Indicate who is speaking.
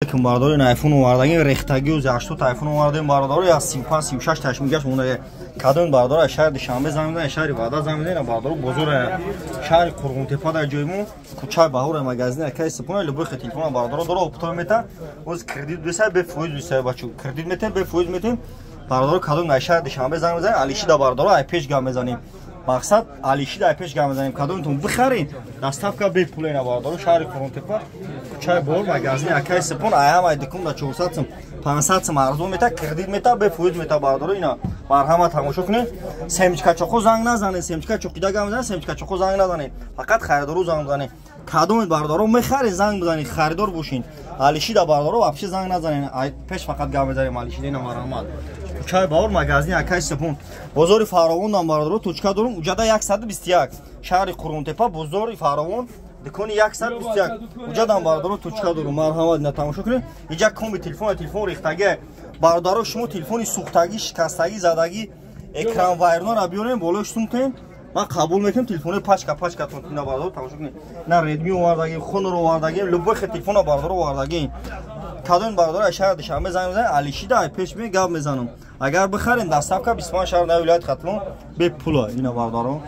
Speaker 1: کم بارداری نایفون واردگی ریختگی و زشتو تایفون واردیم بارداری از 35 36 تاش میگش مونه کادون باردار شهر شنبه زمین شهر وعده زمین باردار بزرگ شهر قرغون تپه در جایمون کوچه بهور مغازین کی سپونه لبو تلفن باردار داره اپتو میته از کردیت بسه به فویز بسه بچو کردیت میته به فویز میتیم باردار کادون شهر شنبه زمین میزنیم علیشی دا باردار ای پیش گام میزنیم مقصد علیشی دا پیش گام میزنیم کادونتون بخرین دستافکا به پول اینا باردار شهر قرغون تپه چای بول مغازین کی سپون ایام ای دکم دا 400 سم 500 سم ارزون میته کردیت میته به فویز میته باردار اینا مرحمت تماشا کنید سمچکا چوخو زنگ نزنید سمچکا چوقیدا گام بزنید سمچکا چوخو زنگ نزنید فقط خریدارو زنگ بزنید کادوم باردارو میخرید زنگ بزنید خریدار باشین علیشی دا باردارو واپس زنگ نزنید پیش فقط گام بزنید علیشی اینا مرحمت چای باور مغازین اکای سپون بازار فراوون نام باردارو توچکا دارم اونجا 121 شهر قرغون تپه بازار فراوون دکانی 121 اونجا دام باردارو توچکا دارم مرحمت اینا تماشا کنید اینجا کم تلفن ریختگی باردارو شما تلفنی سوختگی شکستگی زدگی اکران وایرنا را بیاریم بالاشتون کنیم من قبول میکنم تلفن پاچکا تون اینا باردارو تماشا کنید نه ردمی واردگی خون رو واردگی لبو تلفن باردارو واردگی کادون باردار شهر شنبه زنگ بزنید علیشی دا پیش می گام میزنم اگر بخرین دستافکا 25 شهر ولایت ختلون به پول اینا باردارو